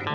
All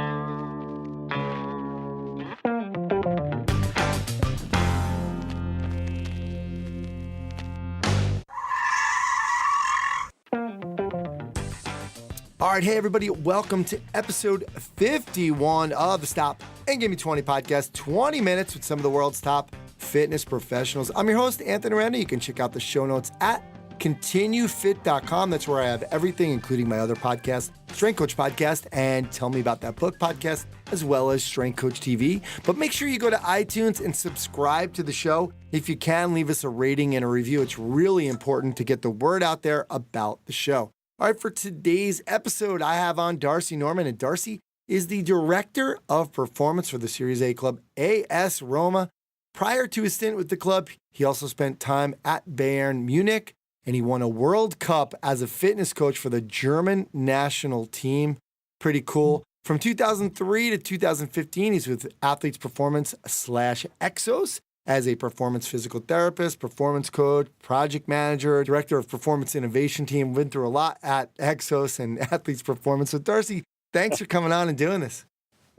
right, hey everybody, welcome to episode 51 of the Stop and Give Me 20 podcast, 20 minutes with some of the world's top fitness professionals. I'm your host, Anthony Randa. You can check out the show notes at continuefit.com. That's where I have everything, including my other podcast, Strength Coach Podcast, and Tell Me About That Book podcast, as well as Strength Coach TV. But make sure you go to iTunes and subscribe to the show. If you can, leave us a rating and a review. It's really important to get the word out there about the show. All right, for today's episode, I have on Darcy Norman, and Darcy is the Director of Performance for the Series A club, AS Roma. Prior to his stint with the club, he also spent time at Bayern Munich, and he won a World Cup as a fitness coach for the German national team. Pretty cool. From 2003 to 2015, he's with Athletes Performance / Exos as a performance physical therapist, performance coach, project manager, director of performance innovation team. Went through a lot at Exos and Athletes Performance. So Darcy, thanks for coming on and doing this.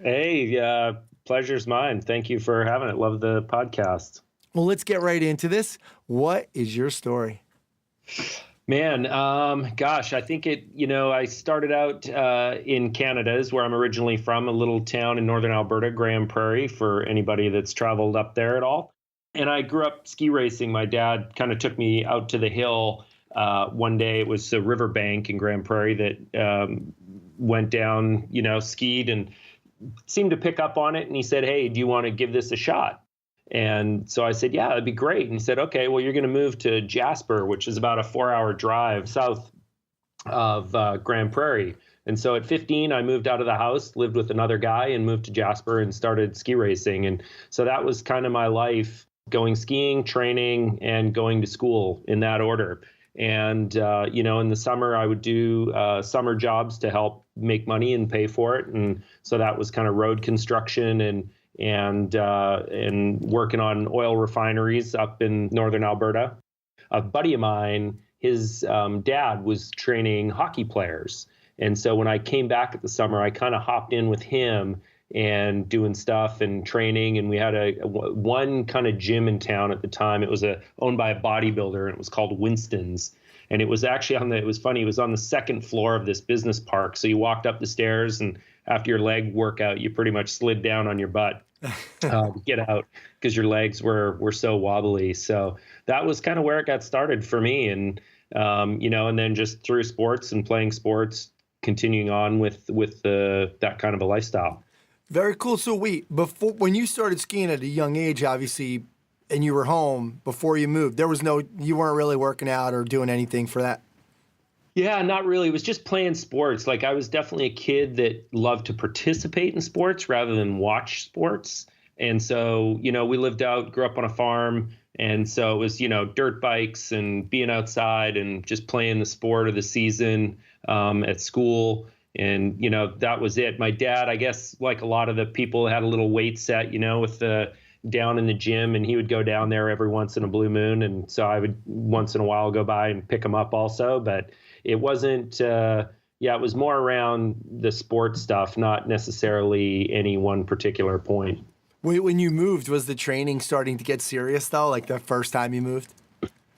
Hey, pleasure's mine. Thank you for having it. Love the podcast. Well, let's get right into this. What is your story? Man, I think I started out in Canada, is where I'm originally from, a little town in northern Alberta, Grande Prairie, for anybody that's traveled up there at all. And I grew up ski racing. My dad kind of took me out to the hill one day. It was a riverbank in Grande Prairie that went down, skied and seemed to pick up on it. And he said, "Hey, do you want to give this a shot?" And so I said, "Yeah, that'd be great." And he said, "Okay, well, you're going to move to Jasper, which is about a 4-hour drive south of Grande Prairie." And so at 15, I moved out of the house, lived with another guy, and moved to Jasper and started ski racing. And so that was kind of my life, going skiing, training, and going to school in that order. And, in the summer, I would do summer jobs to help make money and pay for it. And so that was kind of road construction and working on oil refineries up in northern Alberta. A buddy of mine, his dad was training hockey players. And so when I came back at the summer, I kind of hopped in with him and doing stuff and training. And we had one kind of gym in town at the time. It was owned by a bodybuilder, and it was called Winston's. And it was actually it was funny, it was on the second floor of this business park. So you walked up the stairs, and after your leg workout, you pretty much slid down on your butt to get out because your legs were so wobbly. So that was kind of where it got started for me. And, and then just through sports and playing sports, continuing on with that kind of a lifestyle. Very cool. So when you started skiing at a young age, obviously, and you were home before you moved, you weren't really working out or doing anything for that. Yeah, not really. It was just playing sports. Like, I was definitely a kid that loved to participate in sports rather than watch sports. And so, we grew up on a farm. And so it was, dirt bikes and being outside and just playing the sport of the season at school. And, that was it. My dad, I guess, like a lot of the people, had a little weight set, with the down in the gym, and he would go down there every once in a blue moon. And so I would once in a while go by and pick him up also. But it wasn't, it was more around the sports stuff, not necessarily any one particular point. When you moved, was the training starting to get serious, though, like the first time you moved?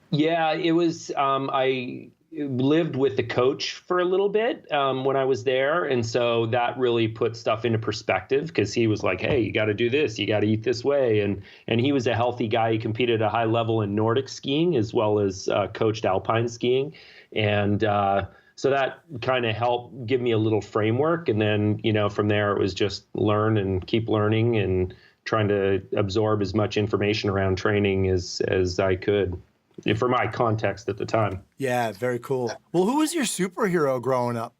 Yeah, it was. I lived with the coach for a little bit when I was there. And so that really put stuff into perspective, because he was like, "Hey, you got to do this. You got to eat this way." And he was a healthy guy. He competed at a high level in Nordic skiing as well as coached alpine skiing. And so that kind of helped give me a little framework. And then, from there, it was just learn and keep learning and trying to absorb as much information around training as I could, for my context at the time. Yeah, very cool. Well, who was your superhero growing up?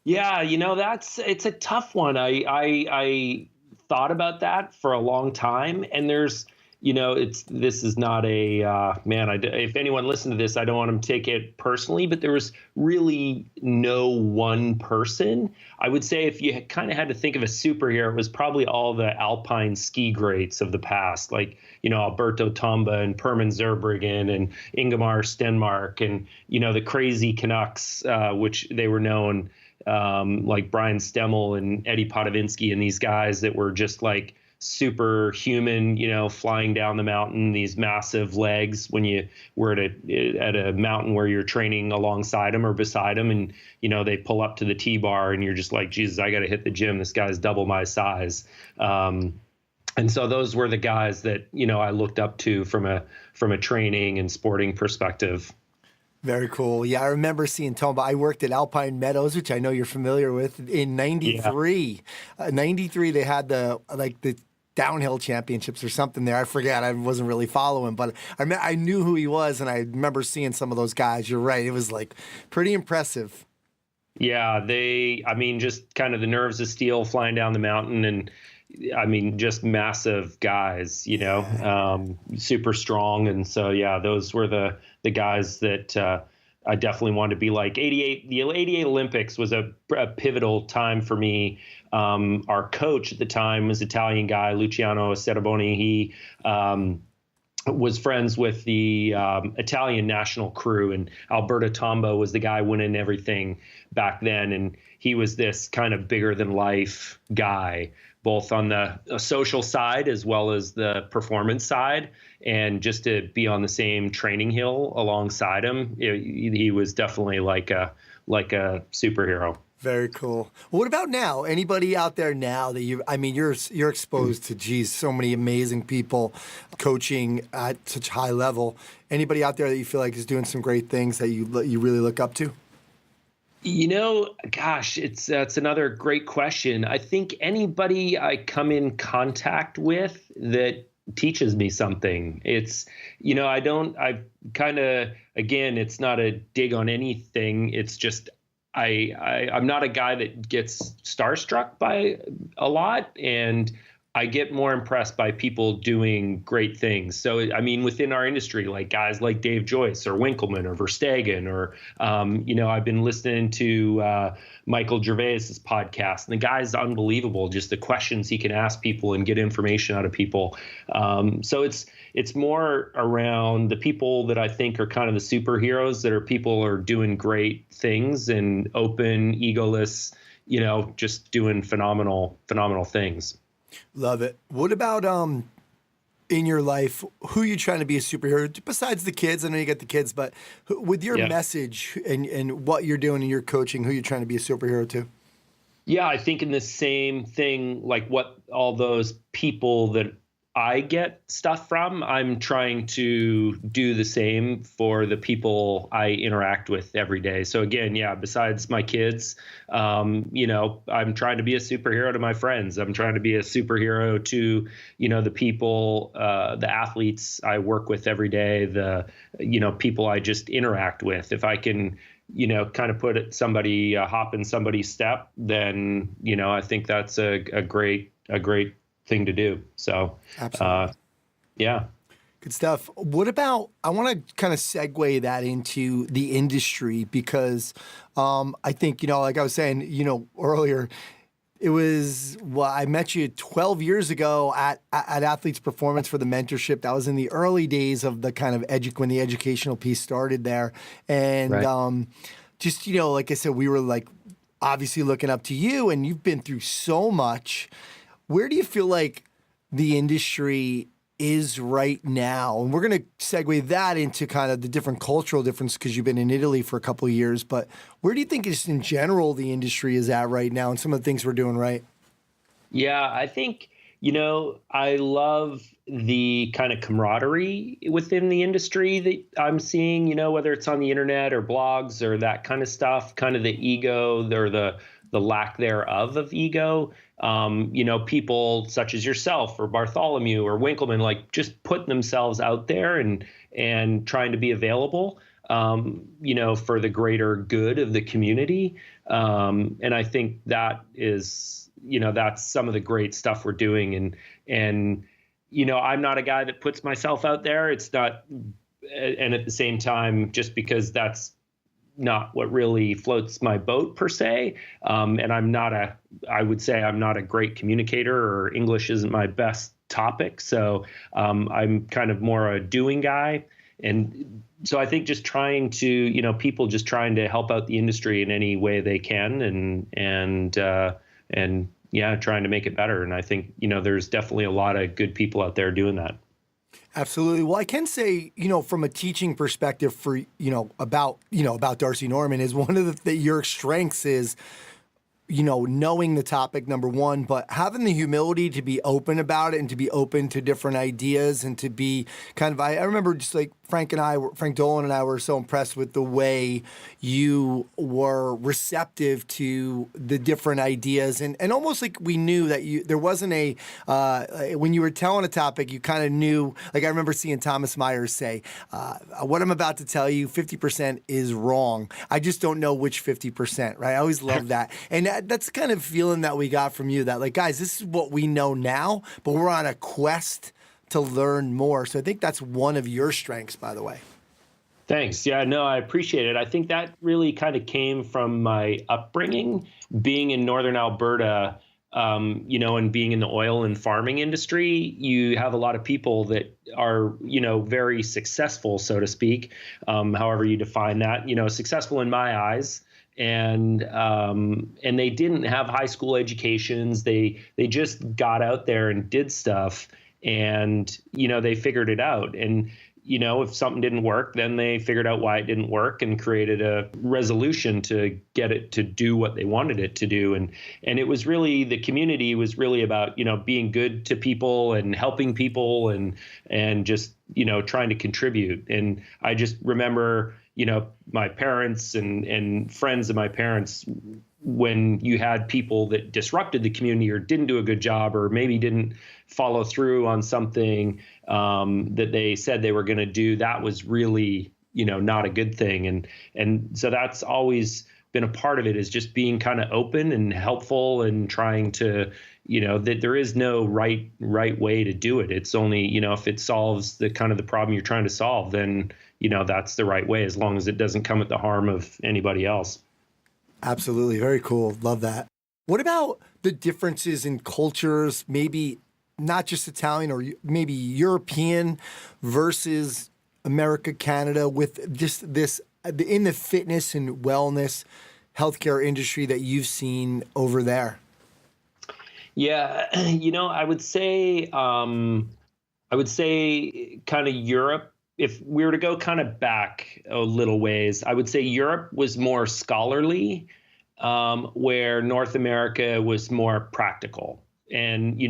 Yeah, it's a tough one. I thought about that for a long time, and there's this is not a, if anyone listened to this, I don't want them to take it personally, but there was really no one person. I would say if you kind of had to think of a superhero, it was probably all the alpine ski greats of the past, like, Alberto Tomba and Perman Zurbriggen and Ingemar Stenmark and, the crazy Canucks, which they were known. like Brian Stemmel and Eddie Potavinsky and these guys that were just like superhuman, flying down the mountain, these massive legs when you were at a mountain where you're training alongside them or beside them. And, they pull up to the T-bar and you're just like, Jesus, I got to hit the gym. This guy's double my size. And so those were the guys that, I looked up to from a training and sporting perspective. Very cool. Yeah, I remember seeing Tomba. I worked at Alpine Meadows, which I know you're familiar with, in 93. Yeah. 93, they had the downhill championships or something there. I forget. I wasn't really following, but I knew who he was, and I remember seeing some of those guys. You're right. It was like pretty impressive. Yeah, just kind of the nerves of steel flying down the mountain, and just massive guys, super strong. And so, yeah, those were the guys that I definitely wanted to be like. The 88 Olympics was a pivotal time for me. Our coach at the time was Italian guy, Luciano Ceraboni. He was friends with the Italian national crew, and Alberto Tomba was the guy winning everything back then. And he was this kind of bigger than life guy, both on the social side as well as the performance side. And just to be on the same training hill alongside him, he was definitely like a superhero. Very cool. What about now? Anybody out there now that you're exposed to, so many amazing people coaching at such high level. Anybody out there that you feel like is doing some great things that you really look up to? Gosh, that's another great question. I think anybody I come in contact with that teaches me something. It's, again, it's not a dig on anything. It's just, I'm not a guy that gets starstruck by a lot, and I get more impressed by people doing great things. So, within our industry, like guys like Dave Joyce or Winkleman or Verstegen, or, I've been listening to Michael Gervais's podcast, and the guy's unbelievable, just the questions he can ask people and get information out of people. So it's more around the people that I think are kind of the superheroes, that are people are doing great things and open, egoless, just doing phenomenal things. Love it. What about in your life, who are you trying to be a superhero besides the kids? I know you got the kids, but with your message and what you're doing in your coaching, who are you trying to be a superhero to? Yeah, I think in the same thing, like what all those people that I get stuff from, I'm trying to do the same for the people I interact with every day. So again, besides my kids, I'm trying to be a superhero to my friends. I'm trying to be a superhero to, the people, the athletes I work with every day, the, people I just interact with. If I can, kind of put somebody, hop in somebody's step, then, I think that's a great thing to do. So, absolutely. Good stuff. What about, I want to kind of segue that into the industry, because I think, like I was saying, earlier, it was, I met you 12 years ago at Athletes Performance for the mentorship. That was in the early days of the kind of when the educational piece started there. And right. Just, like I said, we were like obviously looking up to you, and you've been through so much. Where do you feel like the industry is right now? And we're going to segue that into kind of the different cultural difference, because you've been in Italy for a couple of years. But where do you think just in general the industry is at right now and some of the things we're doing right? Yeah, I think, I love the kind of camaraderie within the industry that I'm seeing, whether it's on the internet or blogs or that kind of stuff, kind of the ego or the lack thereof of ego. People such as yourself or Bartholomew or Winkleman, like just putting themselves out there and trying to be available, for the greater good of the community. And I think that is, that's some of the great stuff we're doing. And, I'm not a guy that puts myself out there. It's not, and at the same time, just because that's not what really floats my boat per se. And I would say I'm not a great communicator, or English isn't my best topic. So I'm kind of more a doing guy. and so I think just trying to, people just trying to help out the industry in any way they can, and yeah, trying to make it better. And I think, there's definitely a lot of good people out there doing that. Absolutely. Well, I can say, from a teaching perspective for, about Darcy Norman is one of your strengths is, knowing the topic, number one, but having the humility to be open about it and to be open to different ideas and to be kind of, I remember just like Frank Dolan and I were so impressed with the way you were receptive to the different ideas and almost like we knew that there wasn't when you were telling a topic, you kind of knew, like I remember seeing Thomas Myers say, what I'm about to tell you, 50% is wrong. I just don't know which 50%, right? I always love that. And that's the kind of feeling that we got from you, that like, guys, this is what we know now, but we're on a quest to learn more. So I think that's one of your strengths, by the way. Thanks. Yeah, no, I appreciate it. I think that really kind of came from my upbringing, being in Northern Alberta, and being in the oil and farming industry. You have a lot of people that are, very successful, so to speak, however you define that, successful in my eyes. And they didn't have high school educations. They just got out there and did stuff, and, they figured it out. And, if something didn't work, then they figured out why it didn't work and created a resolution to get it to do what they wanted it to do. And it was really, the community was really about, being good to people and helping people and just, trying to contribute. And I just remember, my parents and friends of my parents, when you had people that disrupted the community or didn't do a good job or maybe didn't follow through on something that they said they were going to do, that was really, not a good thing. And so that's always been a part of it, is just being kind of open and helpful and trying to, that there is no right way to do it. It's only, if it solves the kind of the problem you're trying to solve, then, that's the right way, as long as it doesn't come at the harm of anybody else. Absolutely. Very cool. Love that. What about the differences in cultures, maybe not just Italian or maybe European versus America, Canada, with just this in the fitness and wellness healthcare industry that you've seen over there? Yeah, I would say kind of Europe. If we were to go kind of back a little ways, I would say Europe was more scholarly, where North America was more practical. And,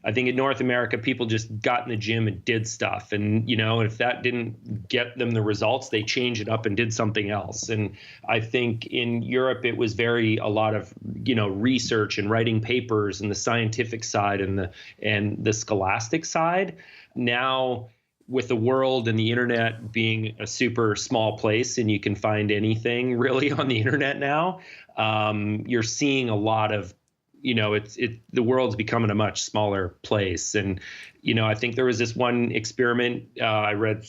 I think in North America, people just got in the gym and did stuff. And, if that didn't get them the results, they changed it up and did something else. And I think in Europe, it was a lot of, research and writing papers and the scientific side and the scholastic side. Now, with the world and the internet being a super small place and you can find anything really on the internet now, you're seeing a lot of, the world's becoming a much smaller place. And, I think there was this one experiment I read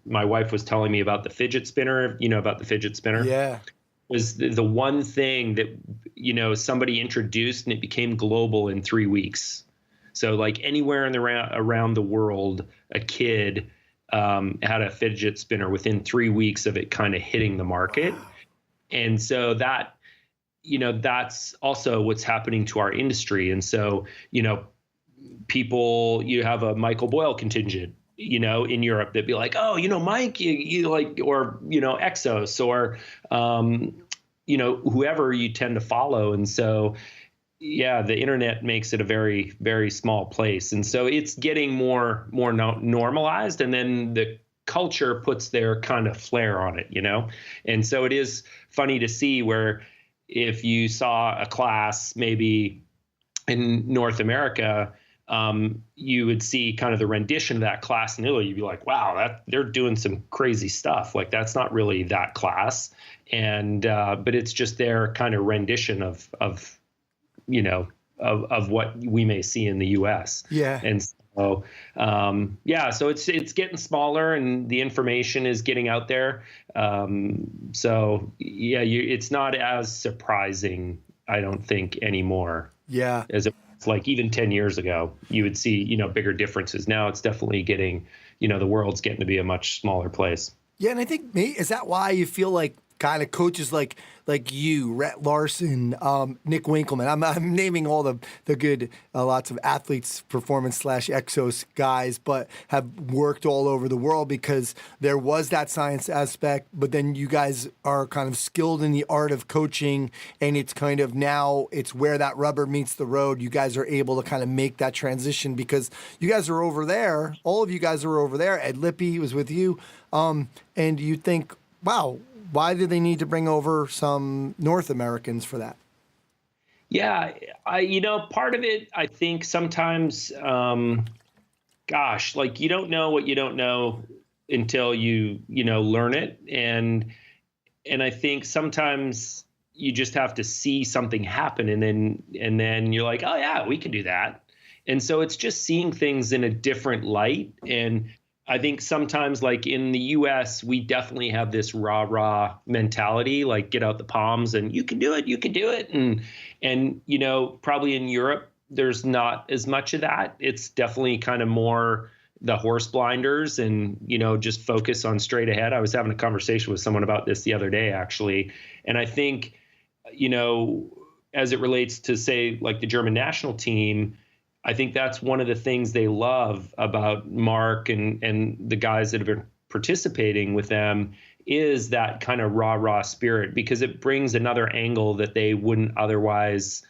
my wife was telling me about the fidget spinner, about the fidget spinner. Yeah. Was the one thing that, somebody introduced and it became global in 3 weeks. So like anywhere around the world, a kid had a fidget spinner within 3 weeks of it kind of hitting the market. And so that, that's also what's happening to our industry. And so, people, you have a Michael Boyle contingent, in Europe that'd be like, oh, Mike, you like, or, Exos or, whoever you tend to follow. And so, yeah, the internet makes it a very, very small place. And so it's getting more normalized. And then the culture puts their kind of flair on it, And so it is funny to see where if you saw a class maybe in North America, you would see kind of the rendition of that class in Italy. You'd be like, wow, they're doing some crazy stuff. Like that's not really that class. And but it's just their kind of rendition of what we may see in the US. Yeah. And so, so it's getting smaller and the information is getting out there. It's not as surprising, I don't think, anymore. Yeah. As it was like even 10 years ago, you would see, bigger differences. Now it's definitely getting the world's getting to be a much smaller place. Yeah, and I think is that why you feel like kind of coaches like you, Rhett Larson, Nick Winkleman. I'm naming all the good lots of athletes, performance / Exos guys, but have worked all over the world because there was that science aspect. But then you guys are kind of skilled in the art of coaching, and it's kind of now it's where that rubber meets the road. You guys are able to kind of make that transition because you guys are over there. All of you guys are over there. Ed Lippy was with you, and you think, wow. Why do they need to bring over some North Americans for that? Yeah, part of it, I think sometimes, like you don't know what you don't know until you learn it. And I think sometimes you just have to see something happen and then you're like, oh yeah, we can do that. And so it's just seeing things in a different light. And I think sometimes, like in the U.S., we definitely have this rah mentality, like get out the palms and you can do it. And probably in Europe, there's not as much of that. It's definitely kind of more the horse blinders and, just focus on straight ahead. I was having a conversation with someone about this the other day, actually. And I think, as it relates to, say, like the German national team, I think that's one of the things they love about Mark and the guys that have been participating with them is that kind of rah spirit, because it brings another angle that they wouldn't otherwise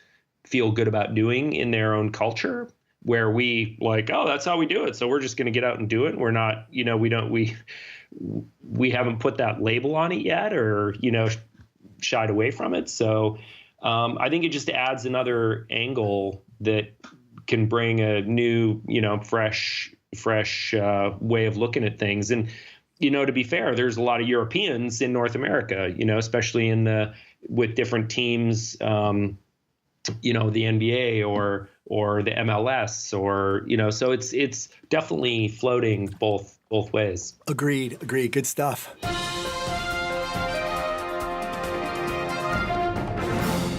feel good about doing in their own culture, where we like, oh, that's how we do it. So we're just going to get out and do it. We're not, we haven't put that label on it yet or, shied away from it. So I think it just adds another angle that can bring a new, fresh way of looking at things. And, to be fair, there's a lot of Europeans in North America, especially with different teams, the NBA or the MLS or, so it's definitely floating both ways. Agreed. Good stuff.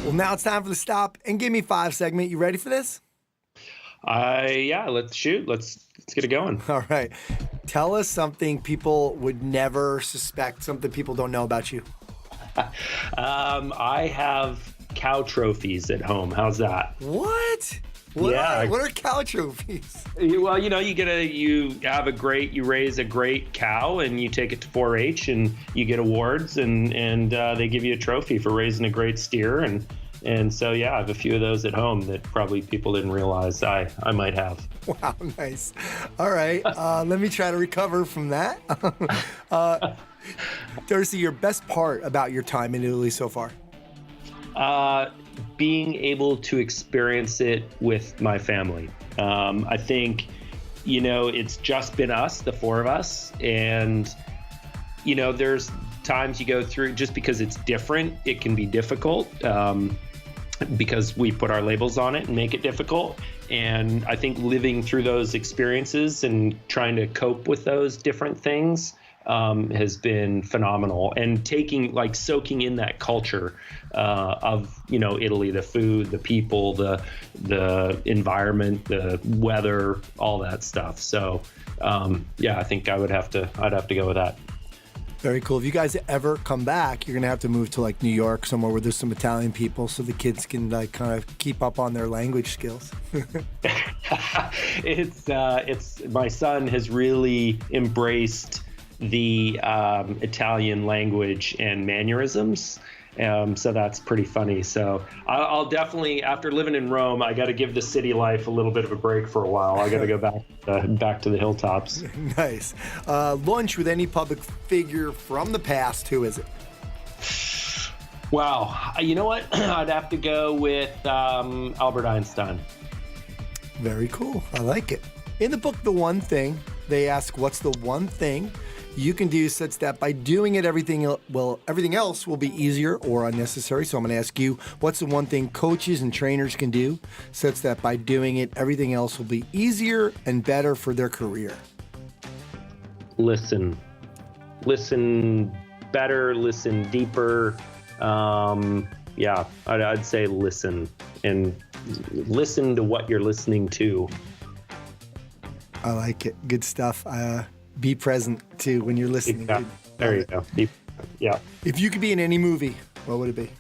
Well, now it's time for the Stop and Give Me 5 segment. You ready for this? Yeah, let's shoot. Let's get it going. All right. Tell us something people would never suspect, something people don't know about you. I have cow trophies at home. How's that? What? What are cow trophies? Well, you raise a great cow and you take it to 4-H and you get awards and they give you a trophy for raising a great steer. And so, yeah, I have a few of those at home that probably people didn't realize I might have. Wow, nice. All right. Let me try to recover from that. Darcy, your best part about your time in Italy so far? Being able to experience it with my family. I think, it's just been us, the four of us. And, there's times you go through, just because it's different, it can be difficult. Because we put our labels on it and make it difficult. And I think living through those experiences and trying to cope with those different things has been phenomenal. And soaking in that culture of, Italy, the food, the people, the environment, the weather, all that stuff. So, I think I'd have to go with that. Very cool. If you guys ever come back, you're going to have to move to New York, somewhere where there's some Italian people so the kids can kind of keep up on their language skills. It's my son has really embraced the Italian language and mannerisms. So that's pretty funny. So I'll definitely, after living in Rome, I got to give the city life a little bit of a break for a while. I got to go back to the hilltops. Nice. Lunch with any public figure from the past. Who is it? Wow. You know what? I'd have to go with Albert Einstein. Very cool. I like it. In the book, The One Thing, they ask, what's the one thing you can do such that by doing it, everything else will be easier or unnecessary? So I'm going to ask you, what's the one thing coaches and trainers can do such that by doing it, everything else will be easier and better for their career? Listen better, listen deeper. I'd say listen, and listen to what you're listening to. I like it. Good stuff. Be present too when you're listening. Yeah. There you go. Yeah. If you could be in any movie, what would it be?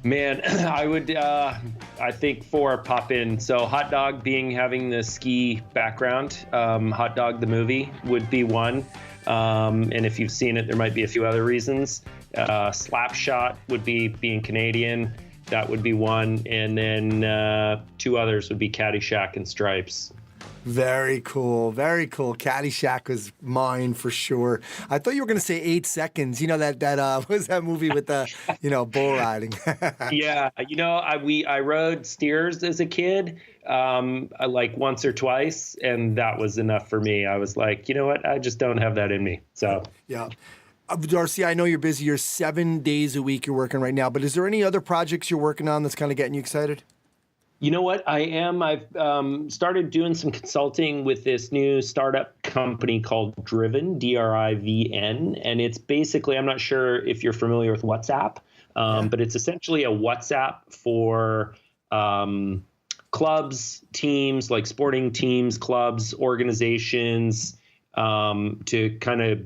Man, I would, I think 4 pop in. So Hot Dog having the ski background, Hot Dog the movie would be one. And if you've seen it, there might be a few other reasons. Slapshot would be being Canadian. That would be one. And then 2 others would be Caddyshack and Stripes. Very cool. Very cool. Caddyshack was mine for sure. I thought you were going to say 8 Seconds. You know, that what was that movie with the, bull riding? Yeah. I rode steers as a kid, like once or twice, and that was enough for me. I was like, you know what? I just don't have that in me. So, yeah. Darcy, I know you're busy. You're 7 days a week you're working right now, but is there any other projects you're working on that's kind of getting you excited? You know what? I am. I've started doing some consulting with this new startup company called Driven, Drivn. And it's basically, I'm not sure if you're familiar with WhatsApp, but it's essentially a WhatsApp for clubs, teams, like sporting teams, clubs, organizations, to kind of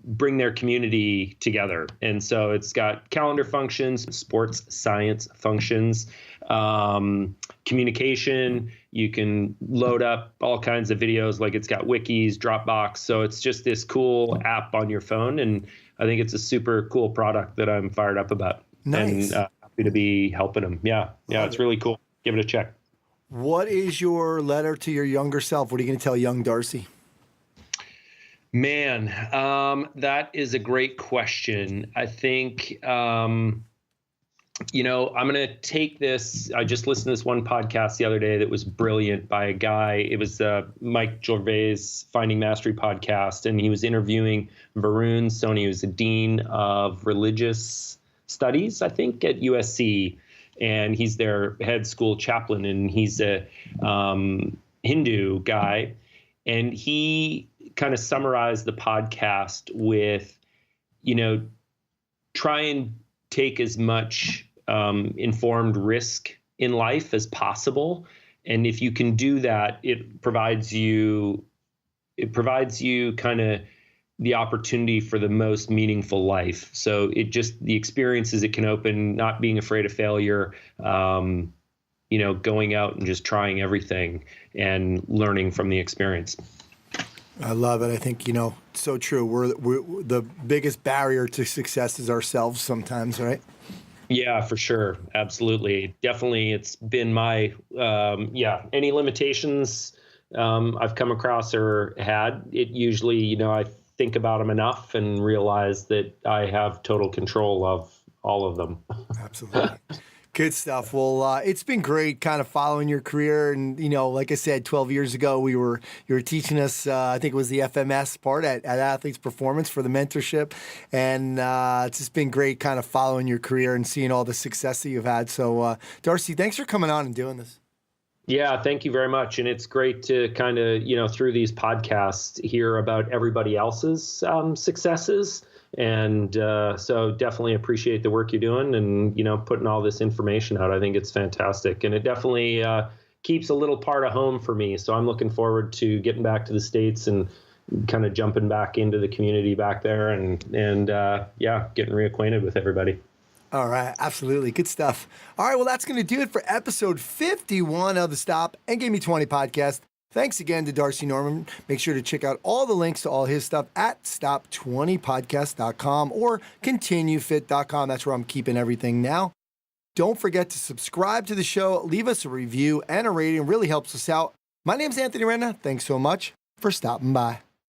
bring their community together. And so it's got calendar functions, sports science functions, communication. You can load up all kinds of videos, like it's got wikis, Dropbox. So it's just this cool app on your phone. And I think it's a super cool product that I'm fired up about. Nice. And happy to be helping them. Yeah. It's really cool. Give it a check. What is your letter to your younger self? What are you going to tell young Darcy? Man, that is a great question. I think, I'm going to take this. I just listened to this one podcast the other day that was brilliant by a guy. It was Mike Gervais' Finding Mastery podcast, and he was interviewing Varun Soni, who's the dean of religious studies, I think, at USC, and he's their head school chaplain, and he's a Hindu guy, and he kind of summarized the podcast with, try and take as much informed risk in life as possible. And if you can do that, it provides you kind of the opportunity for the most meaningful life. So the experiences it can open, not being afraid of failure, going out and just trying everything and learning from the experience. I love it. I think, so true. We're the biggest barrier to success is ourselves sometimes, right? Yeah, for sure. Absolutely. Definitely. It's been my, any limitations I've come across or had, it usually, I think about them enough and realize that I have total control of all of them. Absolutely. Good stuff. Well, it's been great kind of following your career. And, like I said, 12 years ago, you were teaching us, I think it was the FMS part at Athletes Performance for the mentorship. And it's just been great kind of following your career and seeing all the success that you've had. So, Darcy, thanks for coming on and doing this. Yeah, thank you very much. And it's great to kind of, through these podcasts, hear about everybody else's successes. And so definitely appreciate the work you're doing and, putting all this information out. I think it's fantastic. And it definitely keeps a little part of home for me. So I'm looking forward to getting back to the States and kind of jumping back into the community back there and getting reacquainted with everybody. All right. Absolutely. Good stuff. All right. Well, that's going to do it for episode 51 of the Stop and Give Me 20 podcast. Thanks again to Darcy Norman. Make sure to check out all the links to all his stuff at stop20podcast.com or continuefit.com. That's where I'm keeping everything now. Don't forget to subscribe to the show, leave us a review and a rating. It really helps us out. My name's Anthony Renna. Thanks so much for stopping by.